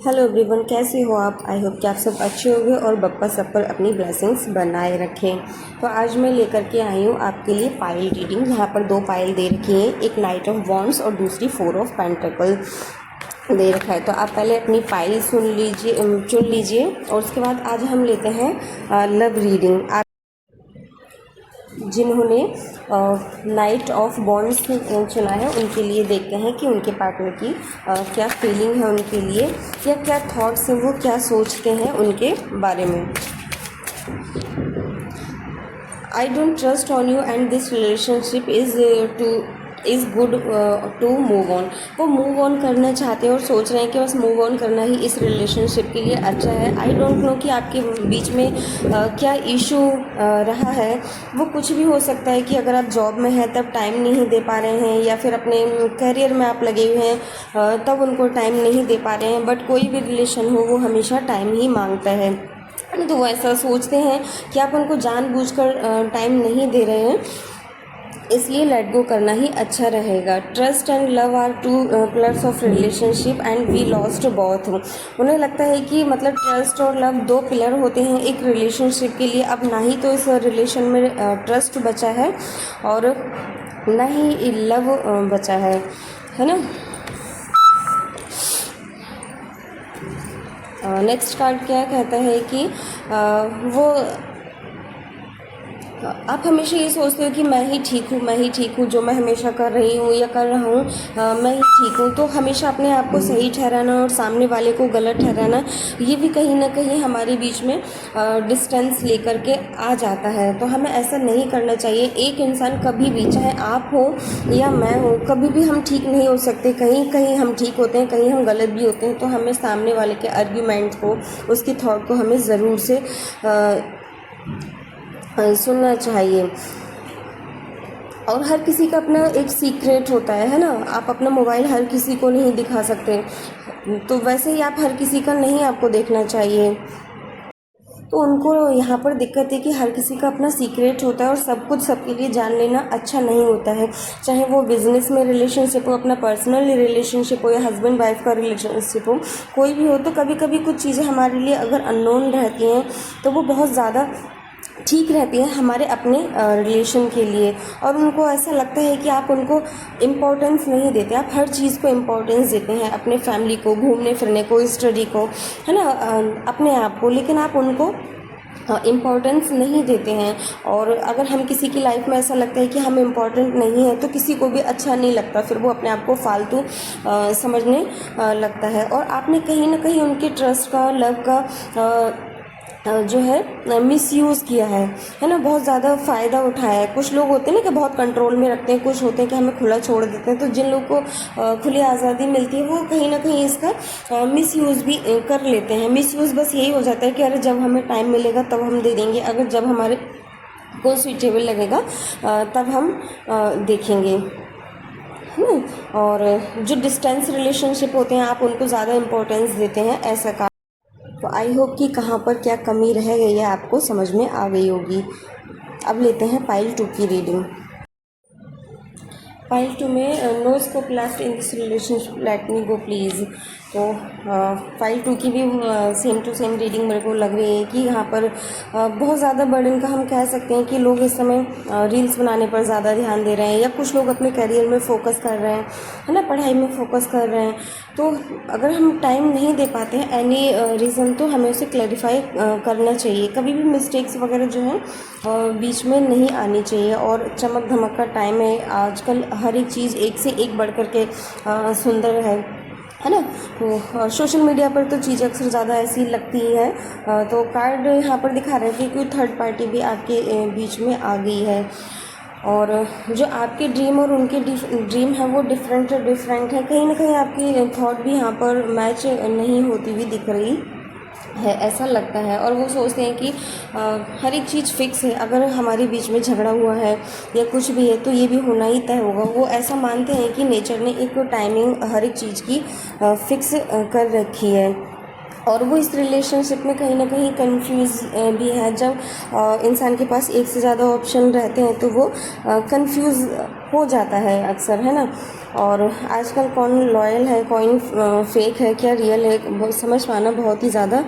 Hello everyone, कैसे हो आप। आई होप कि आप सब अच्छे होंगे और बप्पा सब पर अपनी ब्लेसिंग्स बनाए रखें। तो आज मैं लेकर के आई हूँ आपके लिए पाइल रीडिंग। यहाँ पर दो पाइल दे रखी हैं, एक नाइट ऑफ वॉन्ड्स और दूसरी फोर ऑफ पेंटिकल दे रखा है। तो आप पहले अपनी पाइल चुन लीजिए और उसके बाद आज हम लेते हैं लव रीडिंग। जिन्होंने नाइट ऑफ बॉन्ड्स चुना है उनके लिए देखते हैं कि उनके पार्टनर की क्या फीलिंग है उनके लिए, या क्या थॉट्स हैं, वो क्या सोचते हैं उनके बारे में। I don't trust on you and this relationship is good to move on. वो मूव ऑन करना चाहते हैं और सोच रहे हैं कि बस मूव ऑन करना ही इस रिलेशनशिप के लिए अच्छा है। आई डोंट नो कि आपके बीच में क्या इशू रहा है। वो कुछ भी हो सकता है कि अगर आप जॉब में हैं तब टाइम नहीं दे पा रहे हैं, या फिर अपने करियर में आप लगे हुए हैं तब उनको टाइम नहीं दे पा रहे हैं। बट कोई भी रिलेशन हो वो हमेशा टाइम ही मांगता है। तो वो ऐसा सोचते हैं कि आप उनको जानबूझकर टाइम नहीं दे रहे हैं, इसलिए लेट गो करना ही अच्छा रहेगा। Trust and love are two pillars of relationship and we lost both. उन्हें लगता है कि मतलब ट्रस्ट और लव दो पिलर होते हैं एक रिलेशनशिप के लिए। अब ना ही तो इस रिलेशन में ट्रस्ट बचा है और ना ही लव बचा है ना। नेक्स्ट कार्ड क्या कहता है कि वो आप हमेशा ये सोचते हो कि मैं ही ठीक हूँ, जो मैं हमेशा कर रही हूँ या कर रहा हूँ मैं ही ठीक हूँ। तो हमेशा अपने आप को सही ठहराना और सामने वाले को गलत ठहराना, ये भी कहीं ना कहीं हमारे बीच में डिस्टेंस लेकर के आ जाता है। तो हमें ऐसा नहीं करना चाहिए। एक इंसान कभी भी, चाहे आप हो या मैं हूँ, कभी भी हम ठीक नहीं हो सकते। कहीं कहीं हम ठीक होते हैं, कहीं हम गलत भी होते हैं। तो हमें सामने वाले के आर्ग्यूमेंट को, उसकी थॉट को हमें ज़रूर से सुनना चाहिए। और हर किसी का अपना एक सीक्रेट होता है ना। आप अपना मोबाइल हर किसी को नहीं दिखा सकते, तो वैसे ही आप हर किसी का नहीं आपको देखना चाहिए। तो उनको यहाँ पर दिक्कत है कि हर किसी का अपना सीक्रेट होता है और सब कुछ सबके लिए जान लेना अच्छा नहीं होता है। चाहे वो बिजनेस में रिलेशनशिप हो, अपना पर्सनल रिलेशनशिप हो, या हस्बैंड वाइफ का रिलेशनशिप हो, कोई भी हो। तो कभी कभी कुछ चीज़ें हमारे लिए अगर अननोन रहती हैं तो वो बहुत ज़्यादा ठीक रहती है हमारे अपने रिलेशन के लिए। और उनको ऐसा लगता है कि आप उनको इम्पोर्टेंस नहीं देते। आप हर चीज़ को इम्पोर्टेंस देते हैं, अपने फैमिली को, घूमने फिरने को, स्टडी को, है ना, अपने आप को, लेकिन आप उनको इम्पोर्टेंस नहीं देते हैं। और अगर हम किसी की लाइफ में ऐसा लगता है कि हम इम्पोर्टेंट नहीं है तो किसी को भी अच्छा नहीं लगता, फिर वो अपने आप को फालतू समझने लगता है। और आपने कहीं ना कहीं उनके ट्रस्ट का, लव का जो है मिसयूज़ किया है ना। बहुत ज़्यादा फ़ायदा उठाया है। कुछ लोग होते हैं ना कि बहुत कंट्रोल में रखते हैं, कुछ होते हैं कि हमें खुला छोड़ देते हैं। तो जिन लोगों को खुली आज़ादी मिलती है वो कहीं ना कहीं इसका मिसयूज़ भी कर लेते हैं। मिसयूज़ बस यही हो जाता है कि अरे जब हमें टाइम मिलेगा तब हम दे देंगे, अगर जब हमारे को सूटेबल लगेगा तब हम देखेंगे, है ना। और जो डिस्टेंस रिलेशनशिप होते हैं आप उनको ज़्यादा इम्पोर्टेंस देते हैं, ऐसा का। तो आई होप कि कहाँ पर क्या कमी रह गई है आपको समझ में आ गई होगी। अब लेते हैं पाइल 2 की रीडिंग। पाइल 2 में no scope left in this relationship, let me go please. तो पाइल 2 की भी सेम टू सेम रीडिंग मेरे को लग रही है कि यहाँ पर बहुत ज़्यादा बर्डन का हम कह सकते हैं कि लोग इस समय रील्स बनाने पर ज़्यादा ध्यान दे रहे हैं, या कुछ लोग अपने करियर में फ़ोकस कर रहे हैं, है ना, पढ़ाई में फ़ोकस कर रहे हैं। तो अगर हम टाइम नहीं दे पाते हैं एनी रीज़न, तो हमें उसे क्लैरिफाई करना चाहिए। कभी भी मिस्टेक्स वगैरह जो है बीच में नहीं आनी चाहिए। और चमक धमक का टाइम है आजकल, हर एक चीज़ एक से एक बढ़ कर के सुंदर है ना। तो सोशल मीडिया पर तो चीज़ें अक्सर ज़्यादा ऐसी लगती ही है। तो कार्ड यहाँ पर दिखा रहे हैं कि कोई थर्ड पार्टी भी आपके बीच में आ गई है। और जो आपके ड्रीम और उनके ड्रीम है वो डिफरेंट है। कहीं ना कहीं आपकी थॉट भी यहाँ पर मैच नहीं होती हुई दिख रही है, ऐसा लगता है। और वो सोचते हैं कि हर एक चीज़ फिक्स है। अगर हमारे बीच में झगड़ा हुआ है या कुछ भी है तो ये भी होना ही तय होगा। वो ऐसा मानते हैं कि नेचर ने एक टाइमिंग हर एक चीज़ की फिक्स कर रखी है। और वो इस रिलेशनशिप में कहीं ना कहीं कंफ्यूज भी है। जब इंसान के पास एक से ज़्यादा ऑप्शन रहते हैं तो वो कंफ्यूज हो जाता है अक्सर, है ना। और आजकल कौन लॉयल है, कौन फेक है, क्या रियल है, समझ पाना बहुत ही ज़्यादा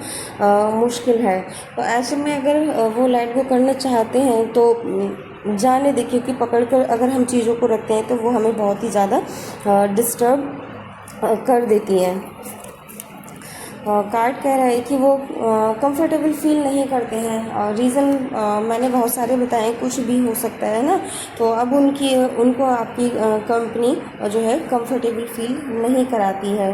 मुश्किल है। तो ऐसे में अगर वो लेट गो करना चाहते हैं तो जाने देखिए कि पकड़ कर अगर हम चीज़ों को रखते हैं तो वो हमें बहुत ही ज़्यादा डिस्टर्ब कर देती हैं। कार्ड कह रहा है कि वो कंफर्टेबल फील नहीं करते हैं। रीज़न मैंने बहुत सारे बताए, कुछ भी हो सकता है ना। तो अब उनको आपकी कंपनी जो है कंफर्टेबल फील नहीं कराती है।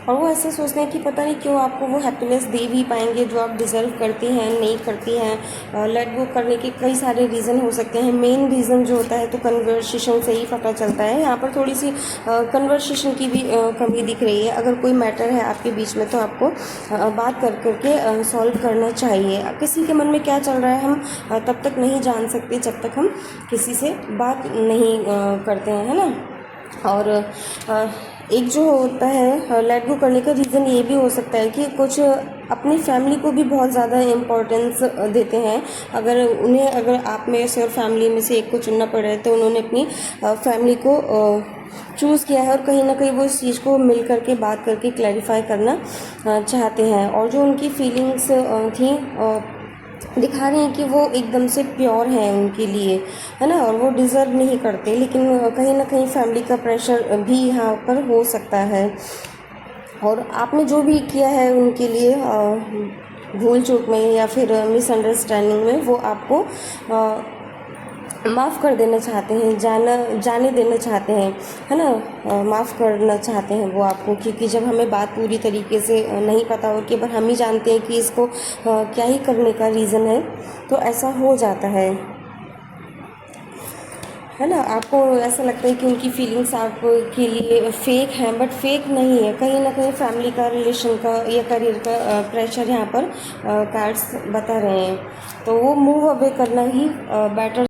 और वो ऐसे सोचते हैं कि पता नहीं क्यों आपको वो हैप्पीनेस दे भी पाएंगे जो आप डिज़र्व करती हैं, नहीं करती हैं। लेट गो करने के कई सारे रीज़न हो सकते हैं। मेन रीज़न जो होता है तो कन्वर्सेशन से ही पता चलता है। यहाँ पर थोड़ी सी कन्वर्सेशन की भी कमी दिख रही है। अगर कोई मैटर है आपके बीच में तो आपको बात कर करके सॉल्व करना चाहिए। किसी के मन में क्या चल रहा है हम तब तक नहीं जान सकते जब तक हम किसी से बात नहीं करते हैं, है ना। और एक जो होता है लेट गो करने का रीज़न ये भी हो सकता है कि कुछ अपनी फैमिली को भी बहुत ज़्यादा इम्पोर्टेंस देते हैं। अगर आप में से और फैमिली में से एक को चुनना पड़ रहा है तो उन्होंने अपनी फैमिली को चूज़ किया है और कहीं ना कहीं वो इस चीज़ को मिल करके बात करके क्लैरिफाई करना चाहते हैं। और जो उनकी फीलिंग्स थी दिखा रही हैं कि वो एकदम से प्योर हैं उनके लिए, है ना। और वो डिज़र्व नहीं करते, लेकिन कहीं ना कहीं फैमिली का प्रेशर भी यहाँ पर हो सकता है। और आपने जो भी किया है उनके लिए भूल चूक में या फिर मिसअंडरस्टैंडिंग में, वो आपको माफ़ कर देना चाहते हैं, जाने देना चाहते हैं, है ना। माफ़ करना चाहते हैं वो आपको, क्योंकि जब हमें बात पूरी तरीके से नहीं पता हो, केवल हम ही जानते हैं कि इसको क्या ही करने का रीज़न है, तो ऐसा हो जाता है ना। आपको ऐसा लगता है कि उनकी फीलिंग्स आपके लिए फेक हैं, बट फेक नहीं है। कहीं ना कहीं फैमिली का, रिलेशन का या करियर का प्रेशर यहाँ पर कार्ड्स बता रहे हैं। तो वो मूव अवे करना ही बेटर